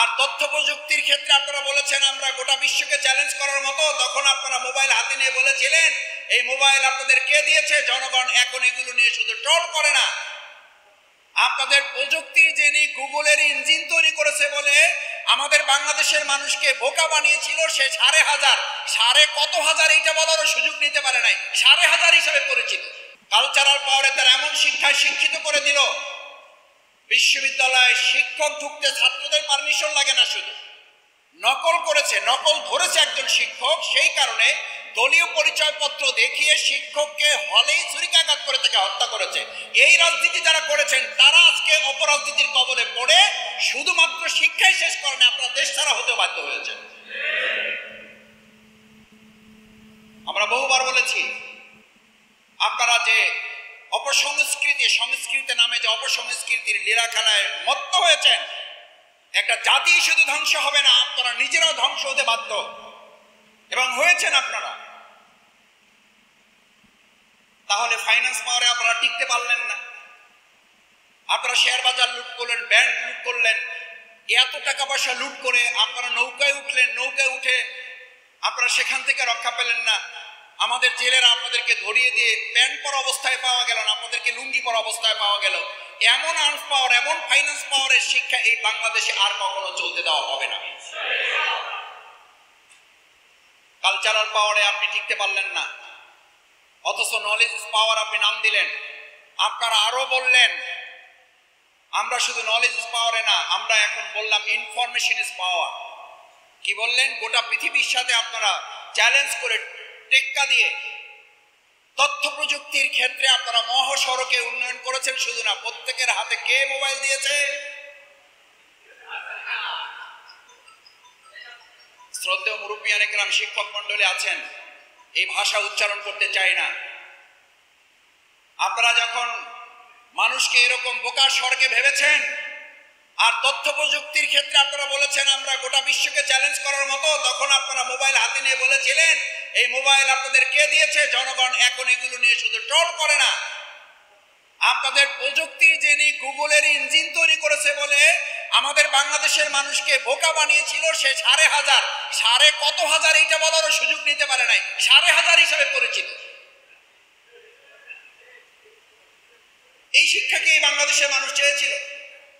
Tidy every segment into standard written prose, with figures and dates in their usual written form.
আর তথ্য প্রযুক্তির ক্ষেত্রে আপনারা বলেছেন আমরা গোটা বিশ্বকে চ্যালেঞ্জ করার মতো, তখন আপনারা মোবাইল হাতে নিয়ে বলেছিলেন এই মোবাইল আপনাদের কে দিয়েছে? জনগণ। এখন এগুলো নিয়ে শুধু ট্রল করে না, আপনাদের প্রযুক্তির যিনি গুগলের ইঞ্জিন তৈরি করেছে বলে আমাদের বাংলাদেশের মানুষকে বোকা বানিয়েছিল, সে 5,500 সাড়ে কত হাজার এইটা বলারও সুযোগ নিতে পারে নাই, 5,500 হিসাবে পরিচিত। কালচারাল পাওয়ারে তার এমন শিক্ষায় শিক্ষিত করে দিল, বিশ্ববিদ্যালয়ে শিক্ষক ঢুকতে ছাত্রদের পারমিশন লাগে না, শুধু নকল করেছে, নকল ধরেছে একজন শিক্ষক, সেই কারণে দলীয় পরিচয়পত্র দেখিয়ে শিক্ষককে হলেই ছুরিকাঘাত করে তাকে হত্যা করেছে। এই রাজনীতি যারা করেছেন তারা আজকে অপরাজনীতির কবলে পড়ে শুধুমাত্র শিক্ষাই শেষ করেন, আপনারা দেশ ছাড়া হতে বাধ্য হয়েছেন। আমরা বহুবার বলেছি আপনারা যে অপসংস্কৃতি, সংস্কৃতি নামে যে অপসংস্কৃতির লীলাখেলায় মত্ত হয়েছেন, একটা জাতি শুধু ধ্বংস হবে না, আপনারা নিজেরাও ধ্বংস হতে বাধ্য এবং হয়েছেন আপনারা। তাহলে ফাইন্যান্স পাওয়ারে আপনারা টিকতে পারলেন না, আপনারা শেয়ার বাজার লুট করলেন, ব্যাংক লুট করলেন, এত টাকা পয়সা লুট করে আপনারা নৌকায় উঠলেন, নৌকায় উঠে আপনারা সেখান থেকে রক্ষা পেলেন না। আমাদের জেলেরা আপনাদেরকে ধরিয়ে দিয়ে প্যান্ট পরা অবস্থায় পাওয়া গেল না, আপনাদেরকে লুঙ্গি পরা অবস্থায় পাওয়া গেল। এমন আর্মস পাওয়ার, এমন ফাইন্যান্স পাওয়ারের শিক্ষা এই বাংলাদেশে আর কখনো চলতে দেওয়া হবে না। কালচারাল পাওয়ারে আপনি টিকতে পারলেন না, অথচ নলেজ ইজ পাওয়ার আপনি নাম দিলেন। আপনারা আরো বললেন আমরা শুধু নলেজ ইজ পাওয়ারে না, আমরা এখন বললাম ইনফরমেশন ইজ পাওয়ার। কি বললেন? গোটা পৃথিবীর সাথে আপনারা চ্যালেঞ্জ করে টেক্কা দিয়ে তথ্য প্রযুক্তির ক্ষেত্রে আপনারা মহাসড়কে উন্নয়ন করেছেন। শুধু না, প্রত্যেকের হাতে কে মোবাইল দিয়েছে? শ্রদ্ধেয় মুরব্বিয়ানে কেরাম, শিক্ষক মন্ডলী আছেন, এই ভাষা উচ্চারণ করতে চাই না। আপনারা যখন মানুষকে এরকম বোকার স্বর্গে ভেবেছেন, আর তথ্য প্রযুক্তির ক্ষেত্রে আপনারা বলেছেন আমরা গোটা বিশ্বকে চ্যালেঞ্জ করার মতো, তখন আপনারা মোবাইল হাতে নিয়ে বলেছিলেন এই মোবাইল আপনাদের কে দিয়েছে? জনগণ। এখন এগুলো নিয়ে শুধু ট্রল করে না, আপনাদের প্রযুক্তির যিনি গুগলের ইঞ্জিন তৈরি করেছে বলে আমাদের বাংলাদেশের মানুষকে বোকা বানিয়েছিল, সে 5,500 সাড়ে কত হাজার এইটা বলারও সুযোগ নিতে পারে নাই, 5,500 হিসাবে পরিচিত। এই শিক্ষাকে এই বাংলাদেশের মানুষ চেয়েছিল।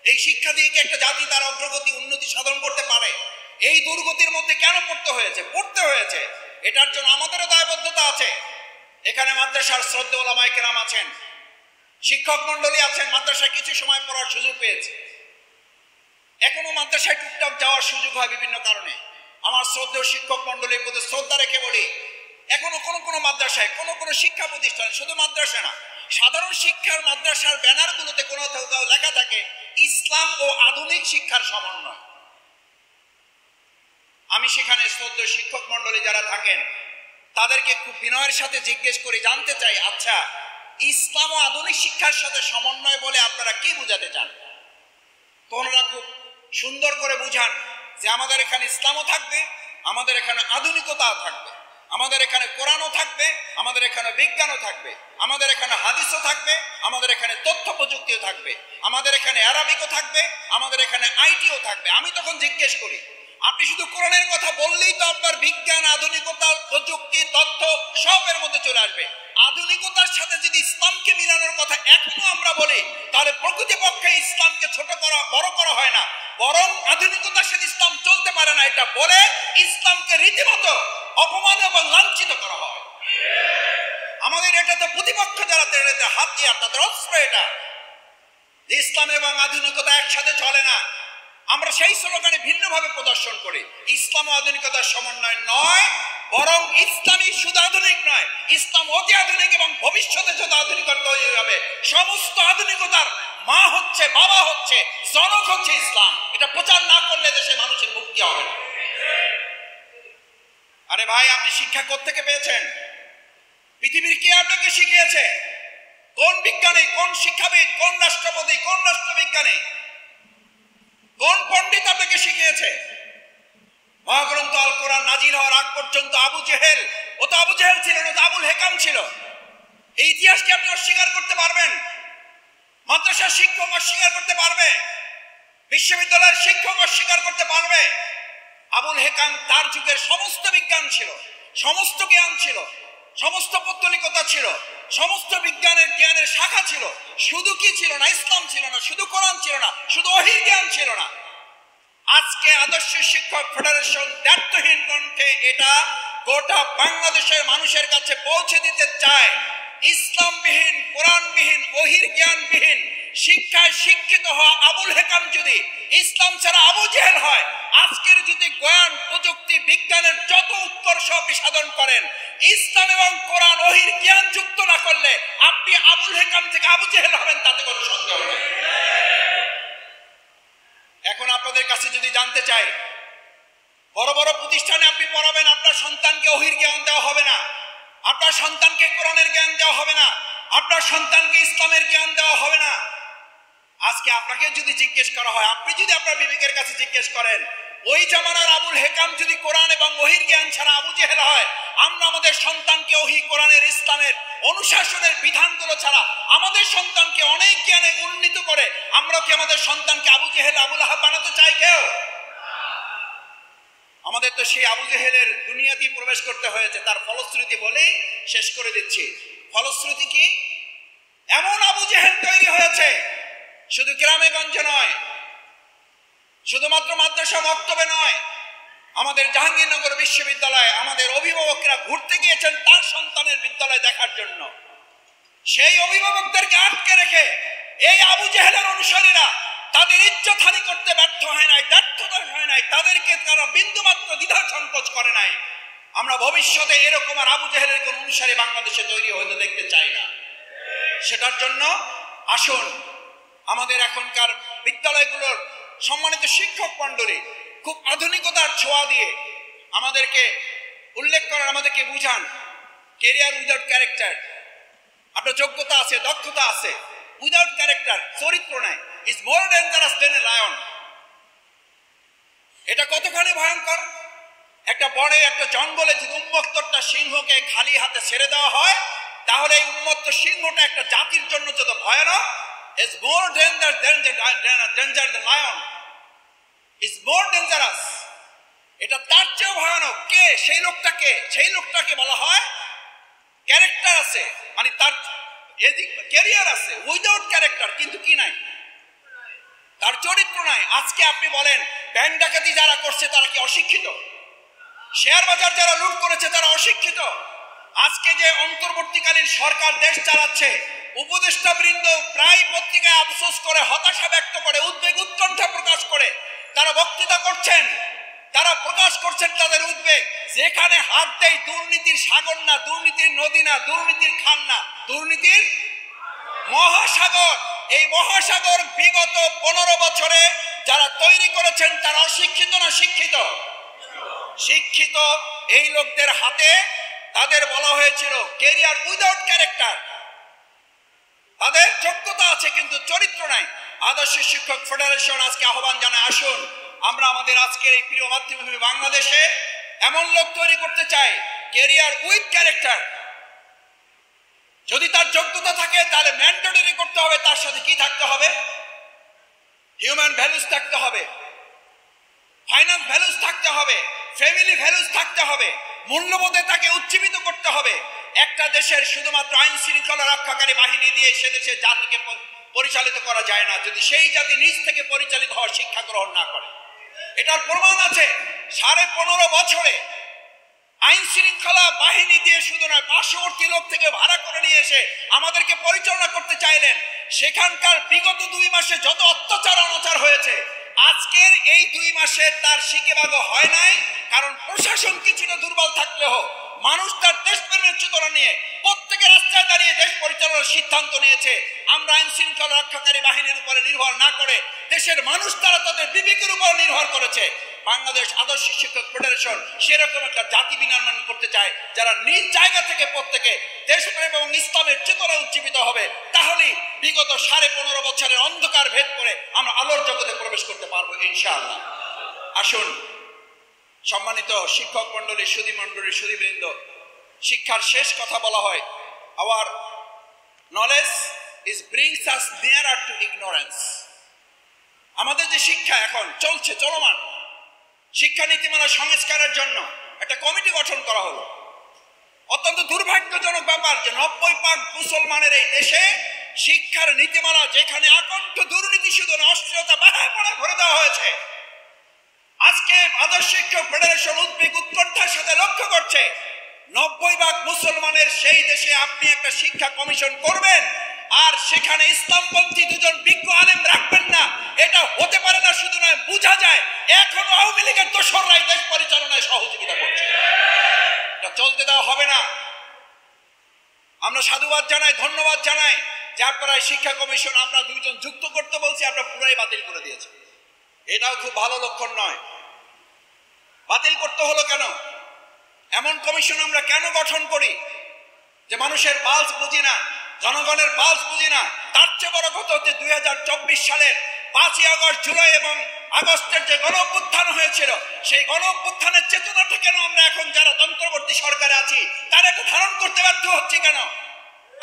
এই শিক্ষা দিয়ে কি একটা জাতি তার অগ্রগতি, উন্নতি সাধন করতে পারে? এই দুর্গতির মধ্যে কেন পড়তে হয়েছে? পড়তে হয়েছে, এটার জন্য আমাদেরও দায়বদ্ধতা আছে। এখানে মাদ্রাসার শ্রদ্ধেয় ওলামায়ে কেরাম আছেন, শিক্ষক মন্ডলী আছেন, মাদ্রাসায় কিছু সময় পড়ার সুযোগ পেয়েছে, এখনো মাদ্রাসায় টুকটাক যাওয়ার সুযোগ হয় বিভিন্ন কারণে। আমার শ্রদ্ধেয় শিক্ষক মন্ডলীর প্রতি শ্রদ্ধা রেখে বলি, এখনো কোনো মাদ্রাসায়, কোনো শিক্ষা প্রতিষ্ঠানে, শুধু মাদ্রাসা না, সাধারণ শিক্ষার মাদ্রাসার ব্যানারগুলোতে কোথাও লেখা থাকে ইসলাম ও আধুনিক শিক্ষার সমন্বয়। আমি সেখানে শ্রদ্ধেয় শিক্ষক মন্ডলী যারা থাকেন তাদেরকে খুব বিনয়ের সাথে জিজ্ঞেস করে জানতে চাই, আচ্ছা ইসলাম ও আধুনিক শিক্ষার সাথে সমন্বয় বলে আপনারা কি বোঝাতে চান? তো ওনারা খুব সুন্দর করে বুঝান যে আমাদের এখানে ইসলামও থাকবে, আমাদের এখানে আধুনিকতাও থাকবে, আমাদের এখানে কোরআনও থাকবে, আমাদের এখানে বিজ্ঞানও থাকবে, আমাদের এখানে হাদিসও থাকবে, আমাদের এখানে তথ্য প্রযুক্তিও থাকবে, আমাদের এখানে আরবিকও থাকবে, আমাদের এখানে আইটিও থাকবে। আমি তখন জিজ্ঞেস করি, আপনি শুধু কোরআনের কথা বললেই তো আপনার বিজ্ঞান, আধুনিকতা, প্রযুক্তি, তথ্য সবের মধ্যে চলে আসবে। আধুনিকতার সাথে যদি ইসলামকে মিলানোর কথা এখনো আমরা বলি, তাহলে প্রকৃতপক্ষে ইসলামকে ছোট করা, বড় করা হয় না, বরং আধুনিকতার সাথে ইসলাম চলতে পারে না, এটা বলে ইসলামকে রীতিমতো অপমান এবং লাঞ্ছিত করা হয়। আমাদের এটা তো প্রতিপক্ষ যারা হাতিয়ার, তাদের অস্ত্র এটা, ইসলাম এবং আধুনিকতা একসাথে চলে না। আমরা সেই স্লোগানে ভিন্নভাবে প্রদর্শন করি, ইসলাম ও আধুনিকতার সমন্বয় নয়, বরং ইসলামই শুধু আধুনিক নয়, ইসলাম অতি আধুনিক এবং ভবিষ্যতে যত আধুনিকতা তৈরি হবে, সমস্ত আধুনিকতার মা হচ্ছে, বাবা হচ্ছে, জনক হচ্ছে ইসলাম। এটা প্রচার না করলে দেশে মানুষের মুক্তি হবে না। আরে ভাই, আপনি শিক্ষা কোত্থেকে পেয়েছেন? পৃথিবীর কে আপনাকে শিখিয়েছে? কোন বিজ্ঞানী, কোন শিক্ষাবিদ, কোন রাষ্ট্রপতি, কোন রাষ্ট্রবিজ্ঞানী, কোন পণ্ডিত আপনাকে শিখিয়েছে? মহাগ্রন্থ আল কোরআন নাজিল হওয়ার আগ পর্যন্ত আবু জেহেল, ও তো আবু জেহেল ছিল না, তো আবুল হেকাম ছিল। এই ইতিহাসকে আপনি অস্বীকার করতে পারবেন? মাদ্রাসার শিক্ষক অস্বীকার করতে পারবে? বিশ্ববিদ্যালয়ের শিক্ষক অস্বীকার করতে পারবে আবুল হেকাম তার যুগের সমস্ত বিজ্ঞান ছিল, সমস্ত জ্ঞান ছিল, সমস্ত পৌত্তলিকতা ছিল, সমস্ত জ্ঞানের শাখা ছিল, শুধু কি ছিল না? ইসলাম ছিল না, শুধু কোরআন ছিল না, শুধু ওহীর জ্ঞান ছিল না। আজকে আদর্শ শিক্ষক ফেডারেশন দ্ব্যর্থহীন কণ্ঠে এটা গোটা বাংলাদেশের মানুষের কাছে পৌঁছে দিতে চায়, ইসলামবিহীন, কোরআনবিহীন, ওহীর জ্ঞানবিহীন শিক্ষায় শিক্ষিত হওয়া আবুল হেকাম যদি ইসলাম ছাড়া আবু জেহেল হয়, আজকের যদি জ্ঞান, প্রযুক্তি, বিজ্ঞানের যত উৎকর্ষ আপনি সাধন করেন, ইসলাম এবং কোরআন, ওহীর জ্ঞান যুক্ত না করলে আপনি আবুল হেকাম থেকে আবু জেহেল হবেন, তাতে কোনো সন্দেহ নেই। এখন আপনাদের কাছে যদি জানতে চাই, বড় বড় প্রতিষ্ঠানে আপনি পড়াবেন, আপনার সন্তানকে ওহীর জ্ঞান দেওয়া হবে না, আপনার সন্তানকে কোরআনের জ্ঞান দেওয়া হবে না, আপনার সন্তানকে ইসলামের জ্ঞান দেওয়া হবে না। আজকে আপনাকে যদি জিজ্ঞেস করা হয়, আপনি যদি আপনার বিবেকের কাছে জিজ্ঞেস করেন, ওই জামানার আবুল হেকাম যদি কোরআন এবং ওহীর জ্ঞান ছাড়া আবু জেহেল হয়, আমরা আমাদের সন্তানকে ওহী, কোরআনের, ইসলামের অনুশাসনের বিধানগুলো ছাড়া আমাদের সন্তানকে অনেক জ্ঞানে উন্নীত করে আমরা কি আমাদের সন্তানকে আবু জেহেল, আবু লাহাব বানাতে চাই কেউ? আমাদের তো সেই আবু জেহেলের দুনিয়াতেই প্রবেশ করতে হয়েছে। তার ফলশ্রুতি বলেই শেষ করে দিচ্ছি। ফলশ্রুতি কি? এমন আবু জেহেল তৈরি হয়েছে, শুধু গ্রামে গঞ্জে নয়, শুধুমাত্র মাদ্রাসা মক্তবে নয়, আমাদের জাহাঙ্গীরনগর বিশ্ববিদ্যালয়ে আমাদের অভিভাবকরা ঘুরতে গিয়েছেন তার সন্তানের বিদ্যালয় দেখার জন্য। সেই অভিভাবকদেরকে আটকে রেখে এই আবু জেহেলের অনুসারীরা তাদের ইজ্জতহানি করতে ব্যর্থ হয় নাই, ব্যর্থতা হয় নাই, তাদেরকে তারা বিন্দুমাত্র দ্বিধা সংকোচ করে নাই। আমরা ভবিষ্যতে এরকম আর আবু জেহেলের কোন অনুসারী বাংলাদেশে তৈরি হতে দেখতে চাই না। সেটার জন্য আসুন আমাদের এখনকার বিদ্যালয়গুলোর সম্মানিত শিক্ষক মণ্ডলী খুব আধুনিকতার ছোঁয়া দিয়ে আমাদেরকে উল্লেখ করার, আমাদেরকে বুঝান ক্যারিয়ার উইদাউট ক্যারেক্টার। আপনার যোগ্যতা আছে, দক্ষতা আছে, উইদাউট ক্যারেক্টার, চরিত্র নাই, is more dangerous then a lion. এটা কতখানি ভয়ঙ্কর! একটা বনে, একটা জঙ্গলে যদি উন্মত্ত একটা সিংহকে খালি হাতে ছেড়ে দেওয়া হয়, তাহলে এই উন্মত্ত সিংহটা একটা জাতির জন্য যত ভয়ানক, is more danger than lion, is more dangerous, এটা তার চেয়েও ভয়ানক। কে সেই লোকটাকে? সেই লোকটাকে বলা হয় ক্যারেক্টার আছে, মানে তার ক্যারিয়ার আছে, উইদাউট ক্যারেক্টার, কিন্তু কি নাই? তার চরিত্র নাই। আজকে আপনি বলেন, ব্যাংক ডাকাতি যারা করছে তারা কি অশিক্ষিত? শেয়ার বাজার যারা লুট করেছে তারা অশিক্ষিত? আজকে যে অন্তর্বর্তীকালীন সরকার দেশ চালাচ্ছে, উপদেষ্টা বৃন্দ প্রায় পত্রিকায় আফসোস করে, হতাশা ব্যক্ত করে, উদ্বেগ, উৎকণ্ঠা প্রকাশ করে তারা বক্তৃতা করছেন, তারা প্রকাশ করছেন তাদের উদ্বেগ। যেখানে হাত দেয় দুর্নীতির সাগর না, দুর্নীতির নদী না, দুর্নীতির খান না, দুর্নীতির মহাসাগর। এই মহাসাগর বিগত 15 বছরে যারা তৈরি করেছেন তারা অশিক্ষিত না শিক্ষিত? শিক্ষিত। এই লোকদের হাতে তাদের বলা হয়েছিল ক্যারিয়ার উইদাউট ক্যারেক্টার, তাদের যোগ্যতা আছে কিন্তু চরিত্র নাই। আদর্শ শিক্ষক ফেডারেশন আজকে আহ্বান জানায়, আসুন আমরা আমাদের আজকের এই প্রিয় মাতৃভূমি বাংলাদেশে এমন লোক তৈরি করতে চাই, ক্যারিয়ার উইথ ক্যারেক্টার। যদি তার যোগ্যতা থাকে তাহলে ম্যান্ডেটরি করতে হবে, তার সাথে কি থাকতে হবে? হিউম্যান ভ্যালুস থাকতে হবে, ফাইন্যান্স ভ্যালুস থাকতে হবে, ফ্যামিলি ভ্যালুস থাকতে হবে, মূল্যবোধে তাকে উজ্জীবিত করতে হবে। একটা দেশের শুধুমাত্র আইন শৃঙ্খলা রক্ষাকারী বাহিনী দিয়ে সে দেশের জাতিকে পরিচালিত করা যায় না, যদি সেই জাতি নিজ থেকে পরিচালিত হওয়ার শিক্ষা গ্রহণ না করে। এটার প্রমাণ আছে। 15.5 বছরে আইন শৃঙ্খলা বাহিনী দিয়ে শুধু নয়, পার্শ্ববর্তী লোক থেকে ভাড়া করে নিয়ে এসে আমাদেরকে পরিচালনা করতে চাইলেন। সেখানকার বিগত 2 মাসে যত অত্যাচার অনাচার হয়েছে, আজকের এই 2 মাসে তার সিকেবাগ হয় নাই। কারণ প্রশাসন কিছুটা দুর্বল থাকলেও মানুষ তার দেশপ্রেমের চেতনা নিয়ে প্রত্যেকে রাস্তায় দাঁড়িয়ে দেশ পরিচালনার সিদ্ধান্ত নিয়েছে। আমরা আইন শৃঙ্খলা রক্ষাকারী বাহিনীর উপরে নির্ভর না করে দেশের মানুষ তারা তাদের বিবেকের উপর নির্ভর করেছে। বাংলাদেশ আদর্শ শিক্ষক ফেডারেশন সেরকম একটা জাতি বিনির্মাণ করতে চায়, যারা নিজ জায়গা থেকে প্রত্যেকে দেশপ্রেম এবং ইসলামের চেতনা উজ্জীবিত হবে। তাহলেই বিগত 15.5 বছরের অন্ধকার ভেদ করে আমরা আলোর জগতে প্রবেশ করতে পারবো ইনশাআল্লাহ। আসুন সম্মানিত শিক্ষক মন্ডলী, সুধী মন্ডলী, সুধীবৃন্দ, শিক্ষার শেষ কথা বলা হয়, hour knowledge is brings us নিয়ারার two ignorance. আমাদের যে শিক্ষা এখন চলছে চলমান, শিক্ষা নীতিমালা সংস্কারের জন্য একটা কমিটি গঠন করা হলো। অত্যন্ত দুর্ভাগ্যজনক ব্যাপার যে 90% মুসলমানের এই দেশে শিক্ষার নীতিমালা, যেখানে আকণ্ঠ দুর্নীতি শুধু অশ্লীলতা বাড়ায় পড়ে ভরে দেওয়া হয়েছে, আজকে আদর্শ শিক্ষক ফেডারেশন উদ্বেগ উৎকণ্ঠার সাথে লক্ষ্য করছে 90% মুসলমানের সেই দেশে আপনি একটা শিক্ষা কমিশন করবেন আর সেখানে ইসলামপন্থী দুজন বিজ্ঞ আলেম রাখবেন না, এটা হতে পারে না। শুধু নয়, বোঝা যায় এখনো আওয়ামী লীগের দোসররাই দেশ পরিচালনায় সহযোগিতা করছে। এটা চলতে দেওয়া হবে না। আমরা সাধুবাদ জানাই, ধন্যবাদ জানাই যে আপনারা শিক্ষা কমিশন আমরা দুইজন যুক্ত করতে বলছি, আমরা পুরাই বাতিল করে দিয়েছি। এটাও খুব ভালো লক্ষণ নয়। বাতিল করতে হলো কেন? এমন কমিশন আমরা কেন গঠন করি যে মানুষের পালস বুঝি না, জনগণের পালস বুঝি না? তার চেয়ে বড় কথা হচ্ছে 2024 সালের 5ই আগস্ট, জুলাই এবং আগস্টের যে গণ অভ্যুত্থান হয়েছিল, সেই গণ অভ্যুত্থানের চেতনাটা কেন আমরা এখন যারা অন্তর্বর্তী সরকারে আছি তারা এটা ধারণ করতে ব্যর্থ হচ্ছি কেন?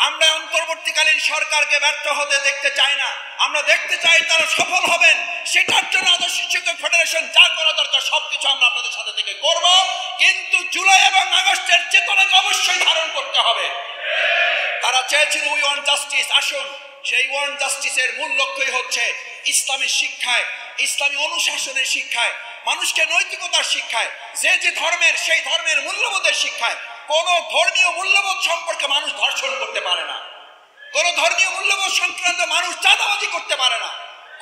আমরা অন্তর্বর্তীকালীন সরকারকে ব্যর্থ হতে দেখতে চাই না, আমরা দেখতে চাই তারা সফল হবেন। সেটার জন্য আদর্শ শিক্ষক ফেডারেশন যা করা দরকার সবকিছু আমরা আপনাদের সাথে থেকে করব, কিন্তু জুলাই এবং আগস্টের চেতনাকে অবশ্যই ধারণ করতে হবে। তারা চেয়েছিল উই ওয়ান্ট জাস্টিস। আসুন, সেই ওয়ান জাস্টিসের মূল লক্ষ্যই হচ্ছে ইসলামী শিক্ষায়, ইসলামী অনুশাসনের শিক্ষায়, মানুষকে নৈতিকতার শিক্ষায়, যে যে ধর্মের সেই ধর্মের মূল্যবোধের শিক্ষায়। কোন ধর্মীয় মূল্যবোধ সম্পর্কে মানুষ ধর্ষণ করতে পারে না, কোন ধর্মীয় মূল্যবোধ সংক্রান্ত মানুষ চাঁদাবাজি করতে পারে না,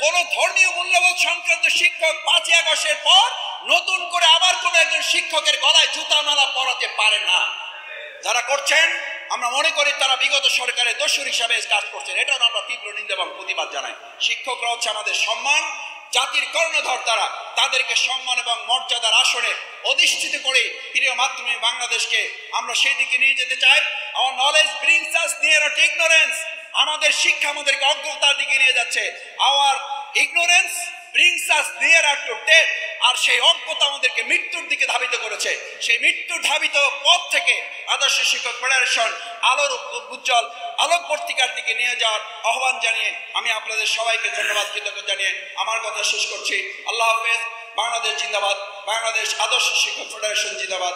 কোন ধর্মীয় মূল্যবোধ সংক্রান্ত শিক্ষক 5ই আগস্টের পর নতুন করে আবার কোন একজন শিক্ষকের গলায় জুতা মালা পরাতে পারে না। যারা করছেন আমরা মনে করি তারা বিগত সরকারের দোষর হিসাবে কাজ করছেন, এটাও আমরা তীব্র নিন্দা এবং প্রতিবাদ জানাই। শিক্ষকরা হচ্ছে আমাদের সম্মান, জাতির কর্ণধর। তারা তাদেরকে সম্মান এবং মর্যাদার আসনে অধিষ্ঠিত করে প্রিয় মাতৃভূমি বাংলাদেশকে আমরা সেই দিকে নিয়ে যেতে চাই। Our knowledge brings us nearer to ignorance. আমাদের শিক্ষা আমাদেরকে অজ্ঞতার দিকে নিয়ে যাচ্ছে। Our ignorance brings us nearer to death. আর সেই অজ্ঞতা আমাদেরকে মৃত্যুর দিকে ধাবিত করেছে। সেই মৃত্যুর ধাবিত পথ থেকে আদর্শ শিক্ষক ফেডারেশন আলোর উজ্জ্বল আলোকবর্তিকার দিকে নিয়ে যাওয়ার আহ্বান জানিয়ে আমি আপনাদের সবাইকে ধন্যবাদ কৃতজ্ঞতা জানিয়ে আমার কথা শেষ করছি। আল্লাহ হাফেজ। বাংলাদেশ জিন্দাবাদ। বাংলাদেশ আদর্শ শিক্ষক ফেডারেশন জিন্দাবাদ।